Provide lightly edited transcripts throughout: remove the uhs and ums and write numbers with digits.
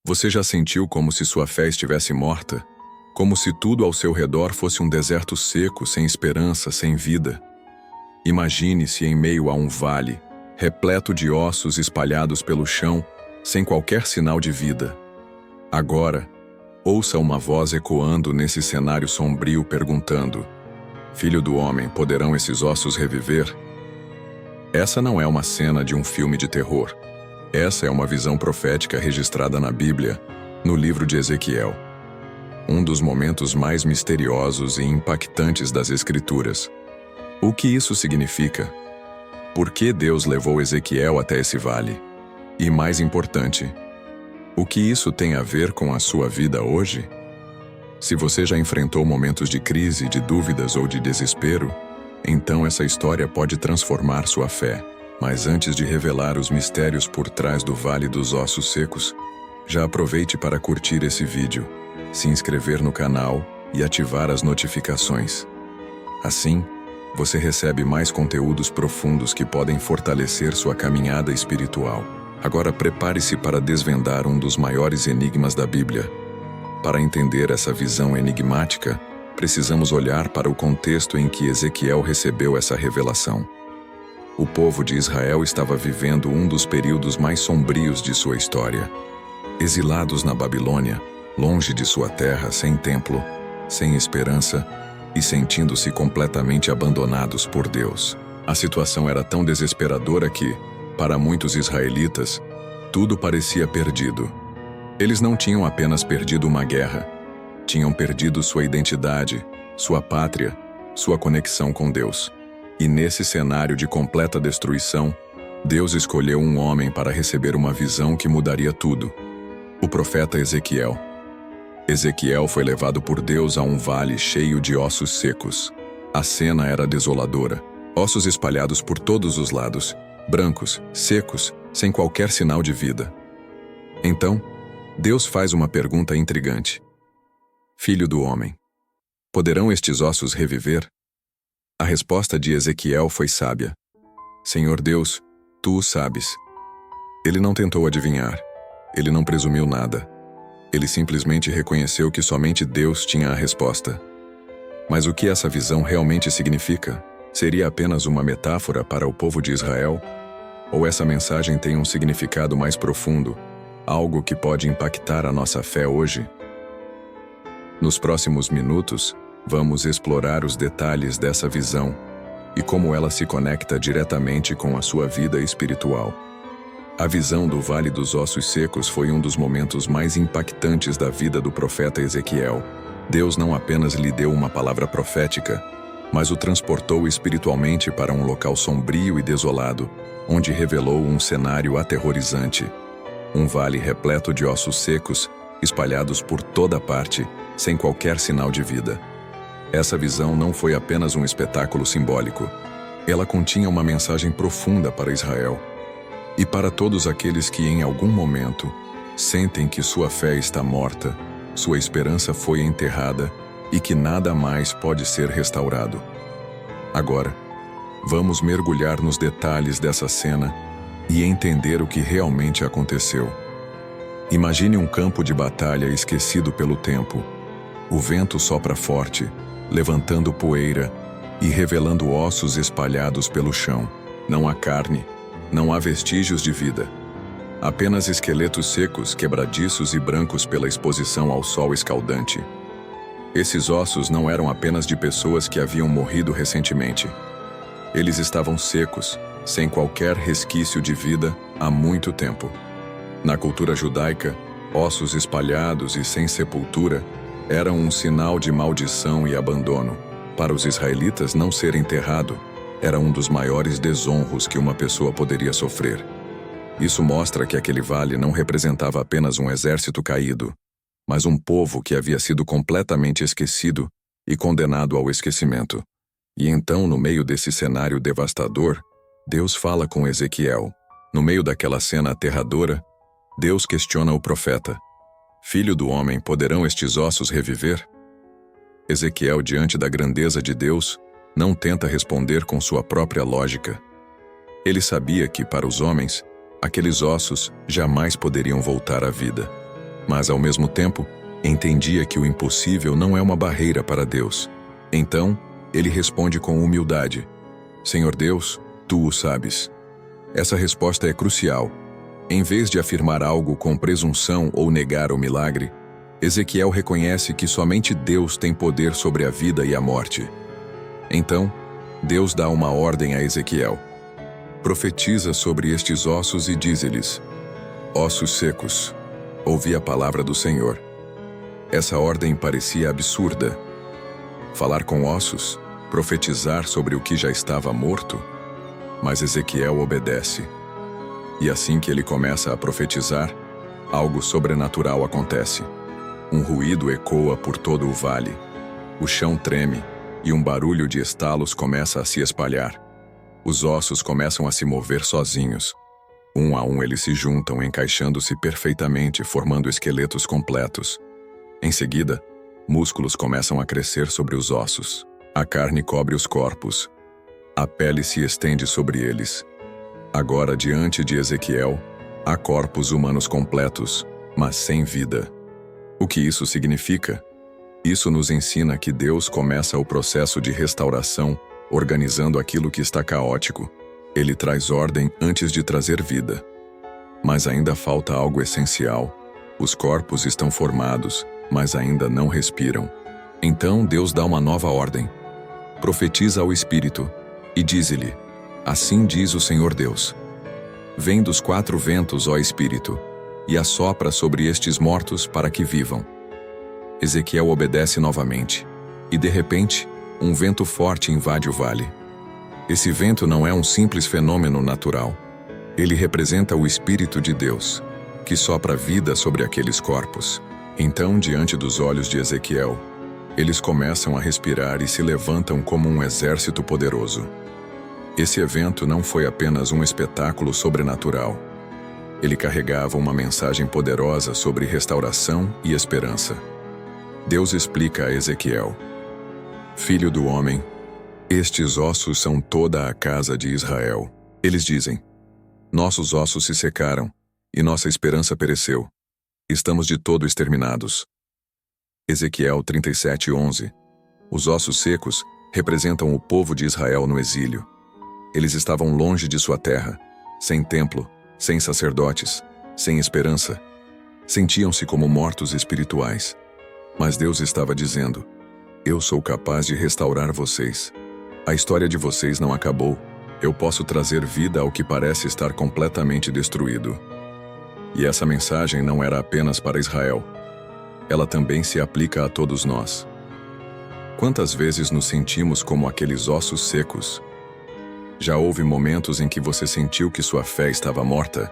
Você já sentiu como se sua fé estivesse morta? Como se tudo ao seu redor fosse um deserto seco, sem esperança, sem vida? Imagine-se em meio a um vale, repleto de ossos espalhados pelo chão, sem qualquer sinal de vida. Agora, ouça uma voz ecoando nesse cenário sombrio perguntando: Filho do homem, poderão esses ossos reviver? Essa não é uma cena de um filme de terror. Essa é uma visão profética registrada na Bíblia, no livro de Ezequiel. Um dos momentos mais misteriosos e impactantes das Escrituras. O que isso significa? Por que Deus levou Ezequiel até esse vale? E mais importante, o que isso tem a ver com a sua vida hoje? Se você já enfrentou momentos de crise, de dúvidas ou de desespero, então essa história pode transformar sua fé. Mas antes de revelar os mistérios por trás do Vale dos Ossos Secos, já aproveite para curtir esse vídeo, se inscrever no canal e ativar as notificações. Assim, você recebe mais conteúdos profundos que podem fortalecer sua caminhada espiritual. Agora prepare-se para desvendar um dos maiores enigmas da Bíblia. Para entender essa visão enigmática, precisamos olhar para o contexto em que Ezequiel recebeu essa revelação. O povo de Israel estava vivendo um dos períodos mais sombrios de sua história. Exilados na Babilônia, longe de sua terra, sem templo, sem esperança e sentindo-se completamente abandonados por Deus. A situação era tão desesperadora que, para muitos israelitas, tudo parecia perdido. Eles não tinham apenas perdido uma guerra, tinham perdido sua identidade, sua pátria, sua conexão com Deus. E nesse cenário de completa destruição, Deus escolheu um homem para receber uma visão que mudaria tudo: o profeta Ezequiel. Ezequiel foi levado por Deus a um vale cheio de ossos secos. A cena era desoladora. Ossos espalhados por todos os lados, brancos, secos, sem qualquer sinal de vida. Então, Deus faz uma pergunta intrigante: Filho do homem, poderão estes ossos reviver? A resposta de Ezequiel foi sábia. Senhor Deus, tu o sabes. Ele não tentou adivinhar. Ele não presumiu nada. Ele simplesmente reconheceu que somente Deus tinha a resposta. Mas o que essa visão realmente significa? Seria apenas uma metáfora para o povo de Israel? Ou essa mensagem tem um significado mais profundo, algo que pode impactar a nossa fé hoje? Nos próximos minutos, vamos explorar os detalhes dessa visão e como ela se conecta diretamente com a sua vida espiritual. A visão do Vale dos Ossos Secos foi um dos momentos mais impactantes da vida do profeta Ezequiel. Deus não apenas lhe deu uma palavra profética, mas o transportou espiritualmente para um local sombrio e desolado, onde revelou um cenário aterrorizante. Um vale repleto de ossos secos, espalhados por toda parte, sem qualquer sinal de vida. Essa visão não foi apenas um espetáculo simbólico. Ela continha uma mensagem profunda para Israel e para todos aqueles que, em algum momento, sentem que sua fé está morta, sua esperança foi enterrada e que nada mais pode ser restaurado. Agora, vamos mergulhar nos detalhes dessa cena e entender o que realmente aconteceu. Imagine um campo de batalha esquecido pelo tempo. O vento sopra forte, levantando poeira e revelando ossos espalhados pelo chão. Não há carne, não há vestígios de vida. Apenas esqueletos secos, quebradiços e brancos pela exposição ao sol escaldante. Esses ossos não eram apenas de pessoas que haviam morrido recentemente. Eles estavam secos, sem qualquer resquício de vida, há muito tempo. Na cultura judaica, ossos espalhados e sem sepultura eram um sinal de maldição e abandono. Para os israelitas, não ser enterrado era um dos maiores desonros que uma pessoa poderia sofrer. Isso mostra que aquele vale não representava apenas um exército caído, mas um povo que havia sido completamente esquecido e condenado ao esquecimento. E então, no meio desse cenário devastador, Deus fala com Ezequiel. No meio daquela cena aterradora, Deus questiona o profeta: Filho do homem, poderão estes ossos reviver? Ezequiel, diante da grandeza de Deus, não tenta responder com sua própria lógica. Ele sabia que, para os homens, aqueles ossos jamais poderiam voltar à vida. mas ao mesmo tempo, entendia que o impossível não é uma barreira para Deus. Então, ele responde com humildade: Senhor Deus, tu o sabes. Essa resposta é crucial. Em vez de afirmar algo com presunção ou negar o milagre, Ezequiel reconhece que somente Deus tem poder sobre a vida e a morte. Então, Deus dá uma ordem a Ezequiel. Profetiza sobre estes ossos e diz-lhes: Ossos secos, ouvi a palavra do Senhor. Essa ordem parecia absurda. Falar com ossos, profetizar sobre o que já estava morto? Mas Ezequiel obedece. E assim que ele começa a profetizar, algo sobrenatural acontece. Um ruído ecoa por todo o vale. O chão treme e um barulho de estalos começa a se espalhar. Os ossos começam a se mover sozinhos. Um a um eles se juntam, encaixando-se perfeitamente, formando esqueletos completos. Em seguida, músculos começam a crescer sobre os ossos. A carne cobre os corpos. A pele se estende sobre eles. Agora, diante de Ezequiel, há corpos humanos completos, mas sem vida. O que isso significa? Isso nos ensina que Deus começa o processo de restauração organizando aquilo que está caótico. Ele traz ordem antes de trazer vida. Mas ainda falta algo essencial. Os corpos estão formados, mas ainda não respiram. Então Deus dá uma nova ordem. Profetiza ao Espírito e diz-lhe: Assim diz o Senhor Deus. Vem dos 4 ventos, ó Espírito, e assopra sobre estes mortos para que vivam. Ezequiel obedece novamente, e de repente, um vento forte invade o vale. Esse vento não é um simples fenômeno natural. Ele representa o Espírito de Deus, que sopra vida sobre aqueles corpos. Então, diante dos olhos de Ezequiel, eles começam a respirar e se levantam como um exército poderoso. Esse evento não foi apenas um espetáculo sobrenatural. Ele carregava uma mensagem poderosa sobre restauração e esperança. Deus explica a Ezequiel: Filho do homem, estes ossos são toda a casa de Israel. Eles dizem: Nossos ossos se secaram e nossa esperança pereceu. Estamos de todo exterminados. Ezequiel 37:11. Os ossos secos representam o povo de Israel no exílio. Eles estavam longe de sua terra, sem templo, sem sacerdotes, sem esperança. Sentiam-se como mortos espirituais. Mas Deus estava dizendo: Eu sou capaz de restaurar vocês. A história de vocês não acabou. Eu posso trazer vida ao que parece estar completamente destruído. E essa mensagem não era apenas para Israel. Ela também se aplica a todos nós. Quantas vezes nos sentimos como aqueles ossos secos? Já houve momentos em que você sentiu que sua fé estava morta?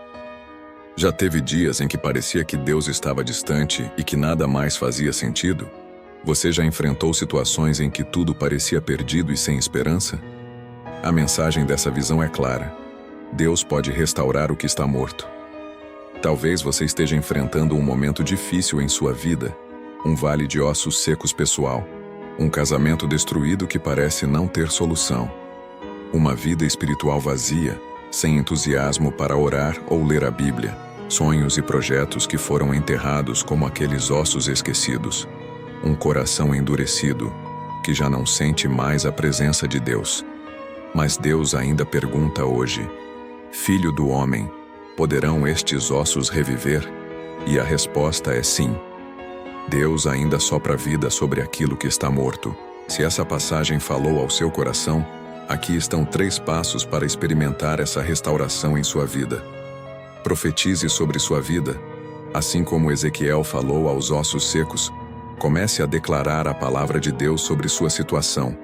Já teve dias em que parecia que Deus estava distante e que nada mais fazia sentido? Você já enfrentou situações em que tudo parecia perdido e sem esperança? A mensagem dessa visão é clara. Deus pode restaurar o que está morto. Talvez você esteja enfrentando um momento difícil em sua vida, um vale de ossos secos pessoal, um casamento destruído que parece não ter solução, uma vida espiritual vazia, sem entusiasmo para orar ou ler a Bíblia, sonhos e projetos que foram enterrados como aqueles ossos esquecidos, um coração endurecido, que já não sente mais a presença de Deus. Mas Deus ainda pergunta hoje: Filho do homem, poderão estes ossos reviver? E a resposta é sim. Deus ainda sopra vida sobre aquilo que está morto. Se essa passagem falou ao seu coração, aqui estão 3 passos para experimentar essa restauração em sua vida. Profetize sobre sua vida. Assim como Ezequiel falou aos ossos secos, comece a declarar a palavra de Deus sobre sua situação.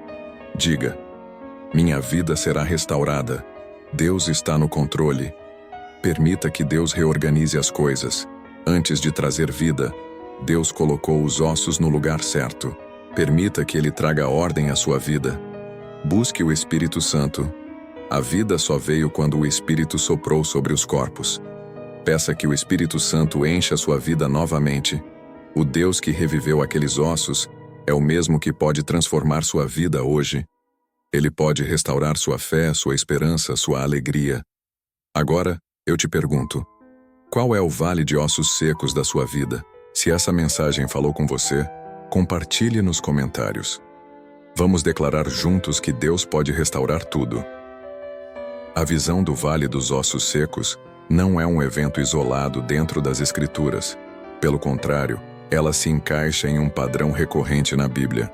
Diga: Minha vida será restaurada. Deus está no controle. Permita que Deus reorganize as coisas. Antes de trazer vida, Deus colocou os ossos no lugar certo. Permita que Ele traga ordem à sua vida. Busque o Espírito Santo. A vida só veio quando o Espírito soprou sobre os corpos. Peça que o Espírito Santo encha sua vida novamente. O Deus que reviveu aqueles ossos é o mesmo que pode transformar sua vida hoje. Ele pode restaurar sua fé, sua esperança, sua alegria. Agora, eu te pergunto: qual é o vale de ossos secos da sua vida? Se essa mensagem falou com você, compartilhe nos comentários. Vamos declarar juntos que Deus pode restaurar tudo. A visão do Vale dos Ossos Secos não é um evento isolado dentro das Escrituras. Pelo contrário, ela se encaixa em um padrão recorrente na Bíblia: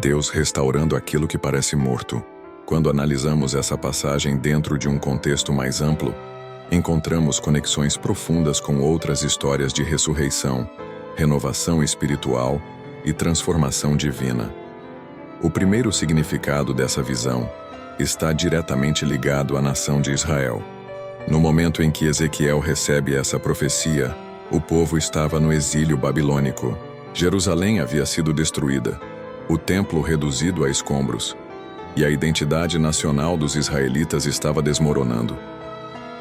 Deus restaurando aquilo que parece morto. Quando analisamos essa passagem dentro de um contexto mais amplo, encontramos conexões profundas com outras histórias de ressurreição, renovação espiritual e transformação divina. O primeiro significado dessa visão está diretamente ligado à nação de Israel. No momento em que Ezequiel recebe essa profecia, o povo estava no exílio babilônico. Jerusalém havia sido destruída, o templo reduzido a escombros, e a identidade nacional dos israelitas estava desmoronando.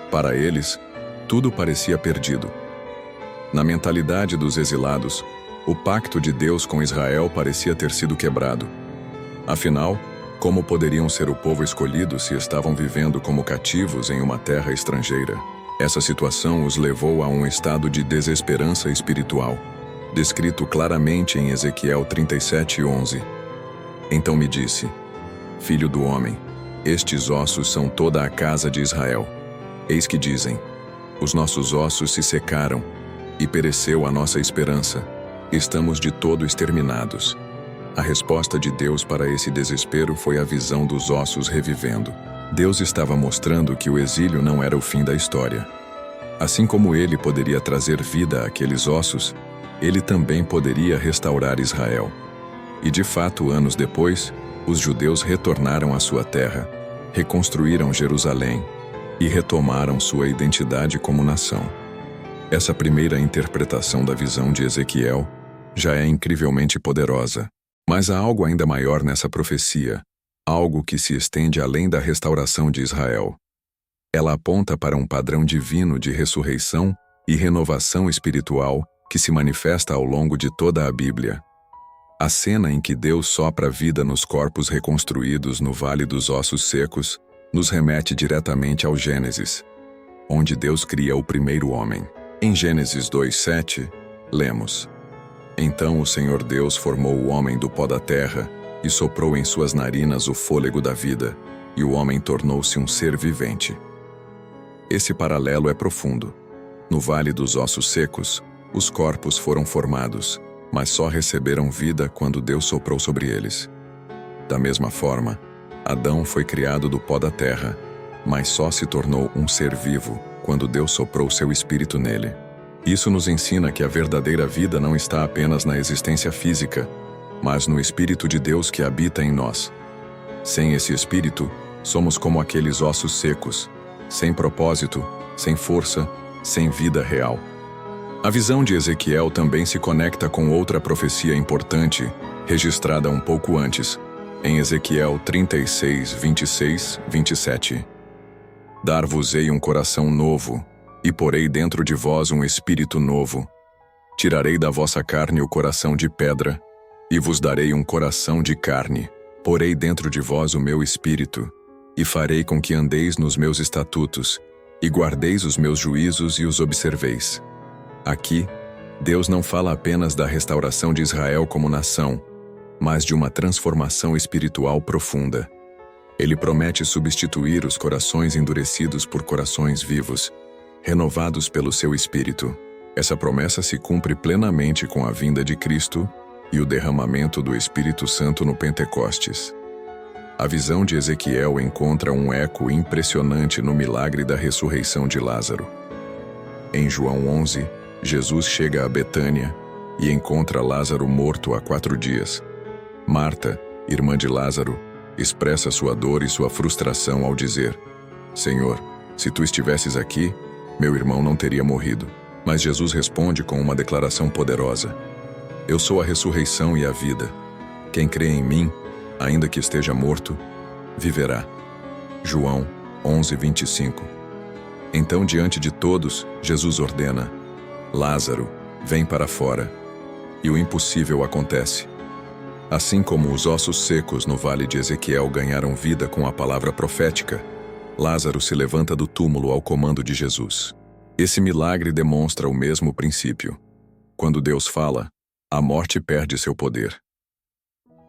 Para eles, tudo parecia perdido. Na mentalidade dos exilados, o pacto de Deus com Israel parecia ter sido quebrado. Afinal, como poderiam ser o povo escolhido se estavam vivendo como cativos em uma terra estrangeira? Essa situação os levou a um estado de desesperança espiritual, descrito claramente em Ezequiel 37:11. Então me disse: Filho do homem, estes ossos são toda a casa de Israel. Eis que dizem: os nossos ossos se secaram, e pereceu a nossa esperança. Estamos de todo exterminados. A resposta de Deus para esse desespero foi a visão dos ossos revivendo. Deus estava mostrando que o exílio não era o fim da história. Assim como ele poderia trazer vida àqueles ossos, ele também poderia restaurar Israel. E de fato, anos depois, os judeus retornaram à sua terra, reconstruíram Jerusalém e retomaram sua identidade como nação. Essa primeira interpretação da visão de Ezequiel já é incrivelmente poderosa, mas há algo ainda maior nessa profecia, algo que se estende além da restauração de Israel. Ela aponta para um padrão divino de ressurreição e renovação espiritual que se manifesta ao longo de toda a Bíblia. A cena em que Deus sopra vida nos corpos reconstruídos no Vale dos Ossos Secos nos remete diretamente ao Gênesis, onde Deus cria o primeiro homem. Em Gênesis 2:7, lemos: Então o Senhor Deus formou o homem do pó da terra e soprou em suas narinas o fôlego da vida, e o homem tornou-se um ser vivente. Esse paralelo é profundo. No Vale dos Ossos Secos, os corpos foram formados, mas só receberam vida quando Deus soprou sobre eles. Da mesma forma, Adão foi criado do pó da terra, mas só se tornou um ser vivo quando Deus soprou seu espírito nele. Isso nos ensina que a verdadeira vida não está apenas na existência física, mas no Espírito de Deus que habita em nós. Sem esse Espírito, somos como aqueles ossos secos, sem propósito, sem força, sem vida real. A visão de Ezequiel também se conecta com outra profecia importante, registrada um pouco antes, em Ezequiel 36:26-27. Dar-vos-ei um coração novo, e porei dentro de vós um espírito novo. Tirarei da vossa carne o coração de pedra, e vos darei um coração de carne. Porei dentro de vós o meu espírito, e farei com que andeis nos meus estatutos, e guardeis os meus juízos e os observeis. Aqui, Deus não fala apenas da restauração de Israel como nação, mas de uma transformação espiritual profunda. Ele promete substituir os corações endurecidos por corações vivos, renovados pelo seu Espírito. Essa promessa se cumpre plenamente com a vinda de Cristo e o derramamento do Espírito Santo no Pentecostes. A visão de Ezequiel encontra um eco impressionante no milagre da ressurreição de Lázaro. Em João 11, Jesus chega a Betânia e encontra Lázaro morto há 4 dias. Marta, irmã de Lázaro, expressa sua dor e sua frustração ao dizer: Senhor, se tu estivesses aqui, meu irmão não teria morrido. Mas Jesus responde com uma declaração poderosa: Eu sou a ressurreição e a vida. Quem crê em mim, ainda que esteja morto, viverá. João 11:25. Então, diante de todos, Jesus ordena: Lázaro, vem para fora. E o impossível acontece. Assim como os ossos secos no vale de Ezequiel ganharam vida com a palavra profética, Lázaro se levanta do túmulo ao comando de Jesus. Esse milagre demonstra o mesmo princípio. Quando Deus fala, a morte perde seu poder.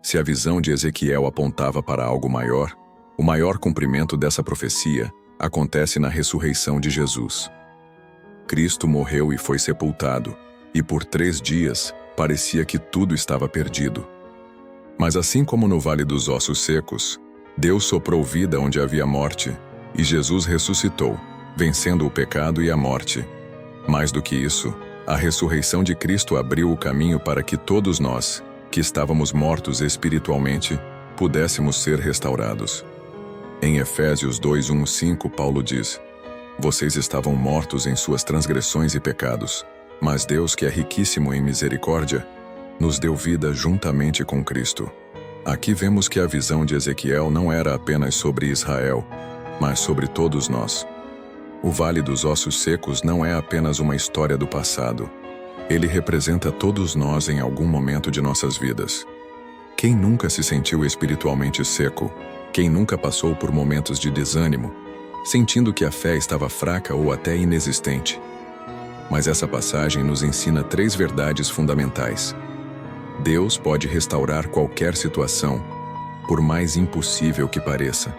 Se a visão de Ezequiel apontava para algo maior, o maior cumprimento dessa profecia acontece na ressurreição de Jesus. Cristo morreu e foi sepultado, e por 3 dias parecia que tudo estava perdido. Mas assim como no Vale dos Ossos Secos, Deus soprou vida onde havia morte, e Jesus ressuscitou, vencendo o pecado e a morte. Mais do que isso, a ressurreição de Cristo abriu o caminho para que todos nós, que estávamos mortos espiritualmente, pudéssemos ser restaurados. Em Efésios 2:1-5, Paulo diz: Vocês estavam mortos em suas transgressões e pecados, mas Deus, que é riquíssimo em misericórdia, nos deu vida juntamente com Cristo. Aqui vemos que a visão de Ezequiel não era apenas sobre Israel, mas sobre todos nós. O Vale dos Ossos Secos não é apenas uma história do passado. Ele representa todos nós em algum momento de nossas vidas. Quem nunca se sentiu espiritualmente seco? Quem nunca passou por momentos de desânimo, sentindo que a fé estava fraca ou até inexistente? Mas essa passagem nos ensina 3 verdades fundamentais. Deus pode restaurar qualquer situação, por mais impossível que pareça.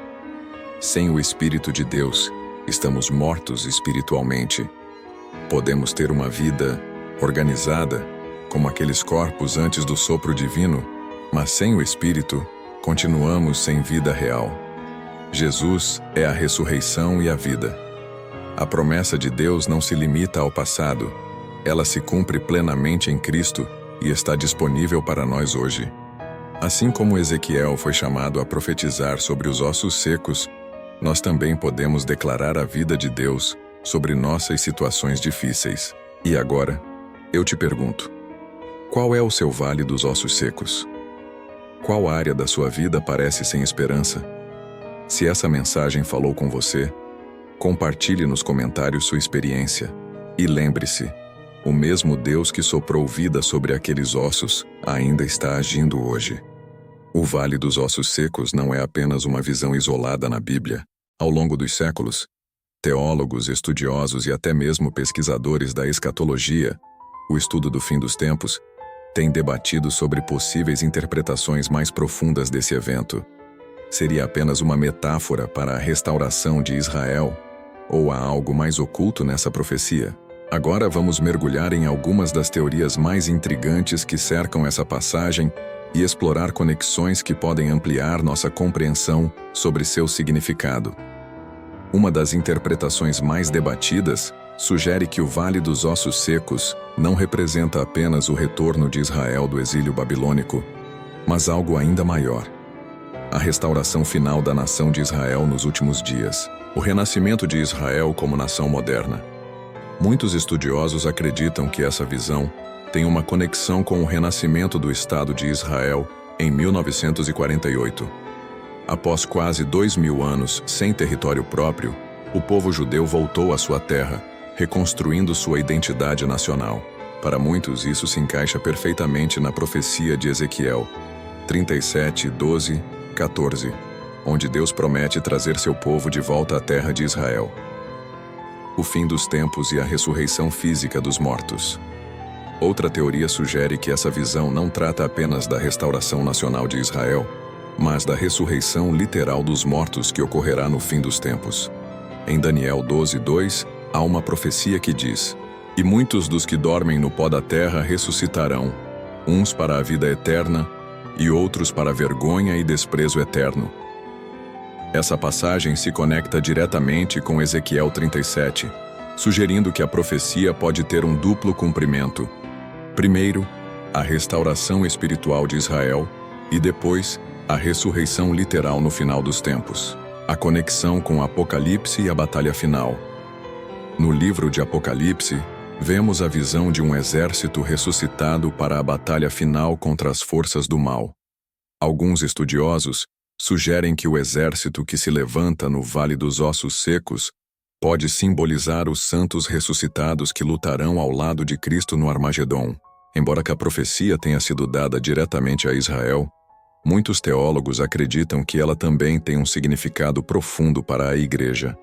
Sem o Espírito de Deus, estamos mortos espiritualmente. Podemos ter uma vida organizada, como aqueles corpos antes do sopro divino, mas sem o Espírito, continuamos sem vida real. Jesus é a ressurreição e a vida. A promessa de Deus não se limita ao passado, ela se cumpre plenamente em Cristo e está disponível para nós hoje. Assim como Ezequiel foi chamado a profetizar sobre os ossos secos, nós também podemos declarar a vida de Deus sobre nossas situações difíceis. E agora, eu te pergunto: qual é o seu vale dos ossos secos? Qual área da sua vida parece sem esperança? Se essa mensagem falou com você, compartilhe nos comentários sua experiência. E lembre-se, o mesmo Deus que soprou vida sobre aqueles ossos ainda está agindo hoje. O Vale dos Ossos Secos não é apenas uma visão isolada na Bíblia. Ao longo dos séculos, teólogos, estudiosos e até mesmo pesquisadores da escatologia, o estudo do fim dos tempos, têm debatido sobre possíveis interpretações mais profundas desse evento. Seria apenas uma metáfora para a restauração de Israel? Ou há algo mais oculto nessa profecia? Agora vamos mergulhar em algumas das teorias mais intrigantes que cercam essa passagem e explorar conexões que podem ampliar nossa compreensão sobre seu significado. Uma das interpretações mais debatidas sugere que o Vale dos Ossos Secos não representa apenas o retorno de Israel do exílio babilônico, mas algo ainda maior: a restauração final da nação de Israel nos últimos dias, o renascimento de Israel como nação moderna. Muitos estudiosos acreditam que essa visão tem uma conexão com o renascimento do Estado de Israel em 1948. Após quase 2000 anos sem território próprio, o povo judeu voltou à sua terra, reconstruindo sua identidade nacional. Para muitos, isso se encaixa perfeitamente na profecia de Ezequiel 37:12-14, onde Deus promete trazer seu povo de volta à terra de Israel. O fim dos tempos e a ressurreição física dos mortos. Outra teoria sugere que essa visão não trata apenas da restauração nacional de Israel, mas da ressurreição literal dos mortos que ocorrerá no fim dos tempos. Em Daniel 12:2, há uma profecia que diz: E muitos dos que dormem no pó da terra ressuscitarão, uns para a vida eterna e outros para a vergonha e desprezo eterno. Essa passagem se conecta diretamente com Ezequiel 37, sugerindo que a profecia pode ter um duplo cumprimento. Primeiro, a restauração espiritual de Israel, e depois, a ressurreição literal no final dos tempos. A conexão com Apocalipse e a batalha final. No livro de Apocalipse, vemos a visão de um exército ressuscitado para a batalha final contra as forças do mal. Alguns estudiosos sugerem que o exército que se levanta no Vale dos Ossos Secos pode simbolizar os santos ressuscitados que lutarão ao lado de Cristo no Armagedon. Embora a profecia tenha sido dada diretamente a Israel, muitos teólogos acreditam que ela também tem um significado profundo para a Igreja.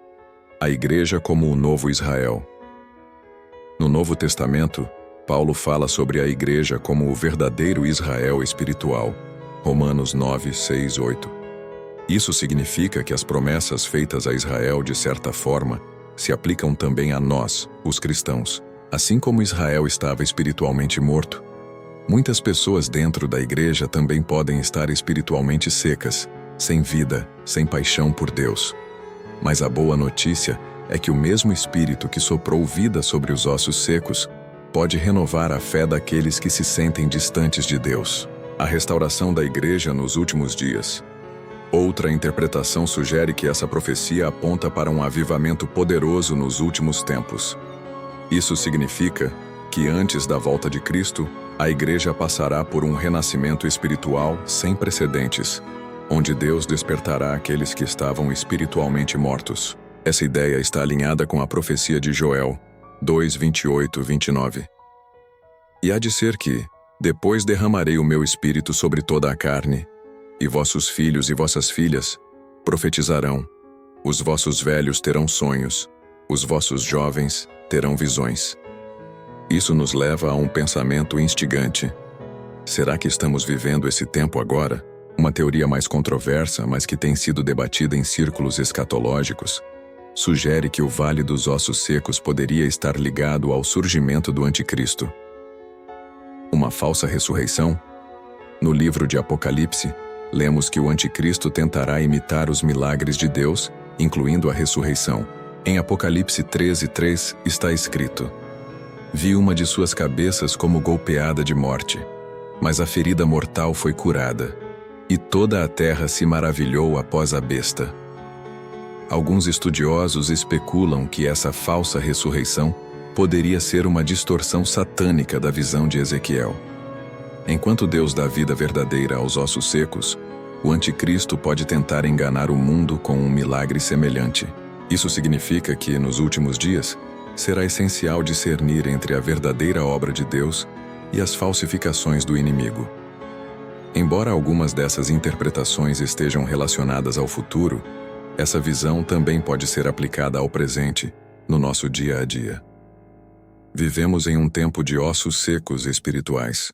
A Igreja como o novo Israel. No Novo Testamento, Paulo fala sobre a igreja como o verdadeiro Israel espiritual. Romanos 9, 6, 8. Isso significa que as promessas feitas a Israel, de certa forma, se aplicam também a nós, os cristãos. Assim como Israel estava espiritualmente morto, muitas pessoas dentro da igreja também podem estar espiritualmente secas, sem vida, sem paixão por Deus. Mas a boa notícia é que o mesmo Espírito que soprou vida sobre os ossos secos pode renovar a fé daqueles que se sentem distantes de Deus. A restauração da igreja nos últimos dias. Outra interpretação sugere que essa profecia aponta para um avivamento poderoso nos últimos tempos. Isso significa que antes da volta de Cristo, a igreja passará por um renascimento espiritual sem precedentes, onde Deus despertará aqueles que estavam espiritualmente mortos. Essa ideia está alinhada com a profecia de Joel 2, 28, 29. E há de ser que, depois derramarei o meu espírito sobre toda a carne, e vossos filhos e vossas filhas profetizarão, os vossos velhos terão sonhos, os vossos jovens terão visões. Isso nos leva a um pensamento instigante. Será que estamos vivendo esse tempo agora? Uma teoria mais controversa, mas que tem sido debatida em círculos escatológicos, sugere que o Vale dos Ossos Secos poderia estar ligado ao surgimento do Anticristo. Uma falsa ressurreição? No livro de Apocalipse, lemos que o Anticristo tentará imitar os milagres de Deus, incluindo a ressurreição. Em Apocalipse 13:3 está escrito: Vi uma de suas cabeças como golpeada de morte, mas a ferida mortal foi curada, e toda a terra se maravilhou após a besta. Alguns estudiosos especulam que essa falsa ressurreição poderia ser uma distorção satânica da visão de Ezequiel. Enquanto Deus dá vida verdadeira aos ossos secos, o Anticristo pode tentar enganar o mundo com um milagre semelhante. Isso significa que, nos últimos dias, será essencial discernir entre a verdadeira obra de Deus e as falsificações do inimigo. Embora algumas dessas interpretações estejam relacionadas ao futuro, essa visão também pode ser aplicada ao presente, no nosso dia a dia. Vivemos em um tempo de ossos secos espirituais.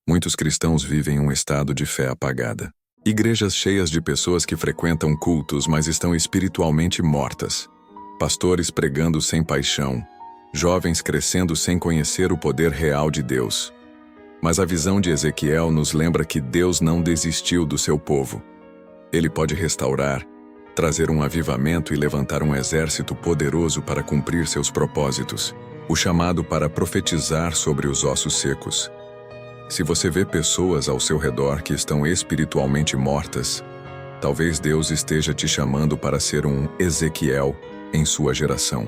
Muitos cristãos vivem um estado de fé apagada. Igrejas cheias de pessoas que frequentam cultos, mas estão espiritualmente mortas. Pastores pregando sem paixão. Jovens crescendo sem conhecer o poder real de Deus. Mas a visão de Ezequiel nos lembra que Deus não desistiu do seu povo. Ele pode restaurar, trazer um avivamento e levantar um exército poderoso para cumprir seus propósitos. O chamado para profetizar sobre os ossos secos. Se você vê pessoas ao seu redor que estão espiritualmente mortas, talvez Deus esteja te chamando para ser um Ezequiel em sua geração.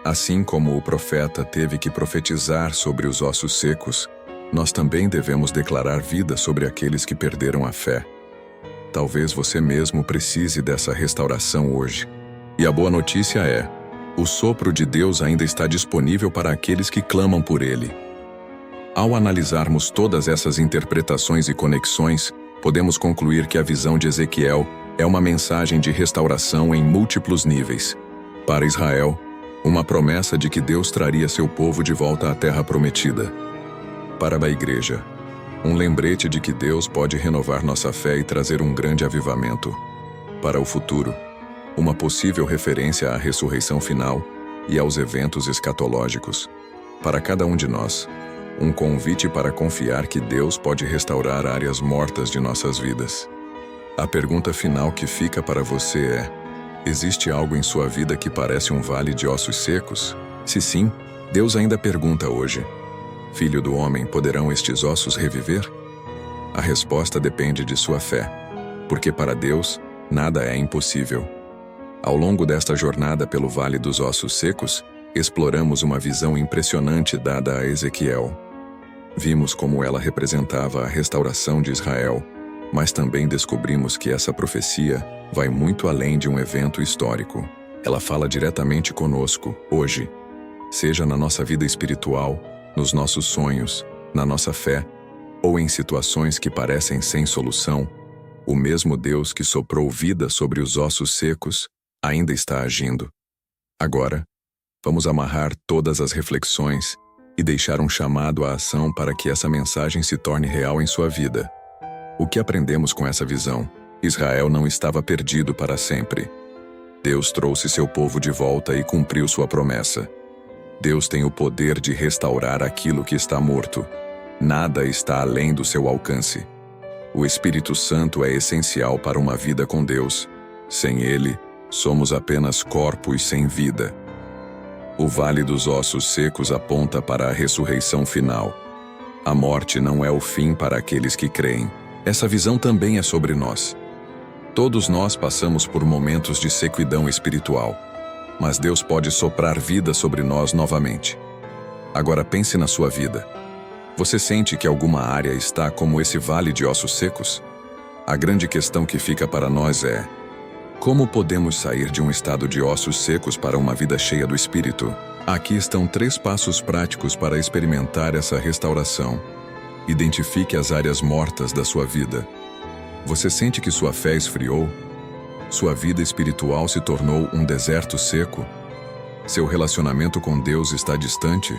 Assim como o profeta teve que profetizar sobre os ossos secos, nós também devemos declarar vida sobre aqueles que perderam a fé. Talvez você mesmo precise dessa restauração hoje. E a boa notícia é: o sopro de Deus ainda está disponível para aqueles que clamam por ele. Ao analisarmos todas essas interpretações e conexões, podemos concluir que a visão de Ezequiel é uma mensagem de restauração em múltiplos níveis. Para Israel, uma promessa de que Deus traria seu povo de volta à terra prometida. Para a igreja, um lembrete de que Deus pode renovar nossa fé e trazer um grande avivamento. Para o futuro, uma possível referência à ressurreição final e aos eventos escatológicos. Para cada um de nós, um convite para confiar que Deus pode restaurar áreas mortas de nossas vidas. A pergunta final que fica para você é: existe algo em sua vida que parece um vale de ossos secos? Se sim, Deus ainda pergunta hoje: Filho do homem, poderão estes ossos reviver? A resposta depende de sua fé, porque para Deus, nada é impossível. Ao longo desta jornada pelo Vale dos Ossos Secos, exploramos uma visão impressionante dada a Ezequiel. Vimos como ela representava a restauração de Israel, mas também descobrimos que essa profecia vai muito além de um evento histórico. Ela fala diretamente conosco, hoje, seja na nossa vida espiritual, nos nossos sonhos, na nossa fé, ou em situações que parecem sem solução. O mesmo Deus que soprou vida sobre os ossos secos ainda está agindo. Agora, vamos amarrar todas as reflexões e deixar um chamado à ação para que essa mensagem se torne real em sua vida. O que aprendemos com essa visão? Israel não estava perdido para sempre. Deus trouxe seu povo de volta e cumpriu sua promessa. Deus tem o poder de restaurar aquilo que está morto. Nada está além do seu alcance. O Espírito Santo é essencial para uma vida com Deus. Sem ele, somos apenas corpos sem vida. O Vale dos Ossos Secos aponta para a ressurreição final. A morte não é o fim para aqueles que creem. Essa visão também é sobre nós. Todos nós passamos por momentos de sequidão espiritual, mas Deus pode soprar vida sobre nós novamente. Agora pense na sua vida. Você sente que alguma área está como esse vale de ossos secos? A grande questão que fica para nós é: como podemos sair de um estado de ossos secos para uma vida cheia do Espírito? Aqui estão 3 passos práticos para experimentar essa restauração. Identifique as áreas mortas da sua vida. Você sente que sua fé esfriou? Sua vida espiritual se tornou um deserto seco? Seu relacionamento com Deus está distante?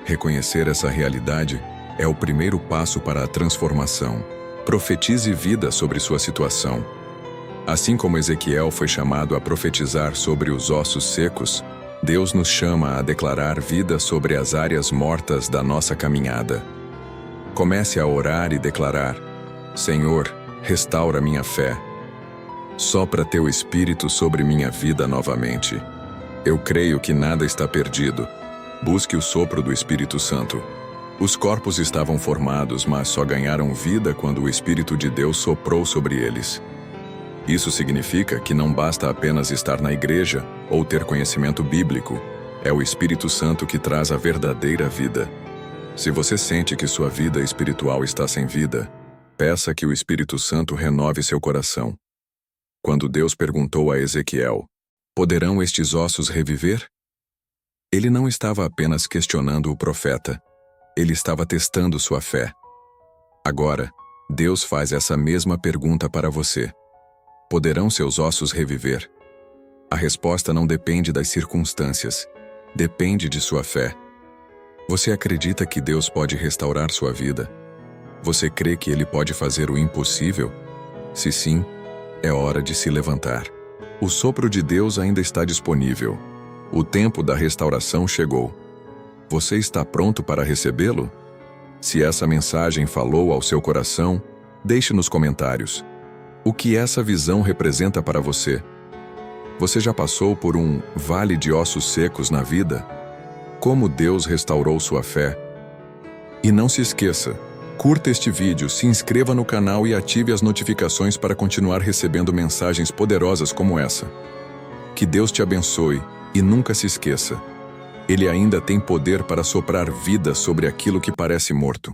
Reconhecer essa realidade é o primeiro passo para a transformação. Profetize vida sobre sua situação. Assim como Ezequiel foi chamado a profetizar sobre os ossos secos, Deus nos chama a declarar vida sobre as áreas mortas da nossa caminhada. Comece a orar e declarar: Senhor, restaura minha fé. Sopra teu Espírito sobre minha vida novamente. Eu creio que nada está perdido. Busque o sopro do Espírito Santo. Os corpos estavam formados, mas só ganharam vida quando o Espírito de Deus soprou sobre eles. Isso significa que não basta apenas estar na igreja ou ter conhecimento bíblico. É o Espírito Santo que traz a verdadeira vida. Se você sente que sua vida espiritual está sem vida, peça que o Espírito Santo renove seu coração. Quando Deus perguntou a Ezequiel: poderão estes ossos reviver? Ele não estava apenas questionando o profeta, ele estava testando sua fé. Agora, Deus faz essa mesma pergunta para você: poderão seus ossos reviver? A resposta não depende das circunstâncias, depende de sua fé. Você acredita que Deus pode restaurar sua vida? Você crê que Ele pode fazer o impossível? Se sim, é hora de se levantar. O sopro de Deus ainda está disponível. O tempo da restauração chegou. Você está pronto para recebê-lo? Se essa mensagem falou ao seu coração, deixe nos comentários. O que essa visão representa para você? Você já passou por um vale de ossos secos na vida? Como Deus restaurou sua fé? E não se esqueça, curta este vídeo, se inscreva no canal e ative as notificações para continuar recebendo mensagens poderosas como essa. Que Deus te abençoe e nunca se esqueça, Ele ainda tem poder para soprar vida sobre aquilo que parece morto.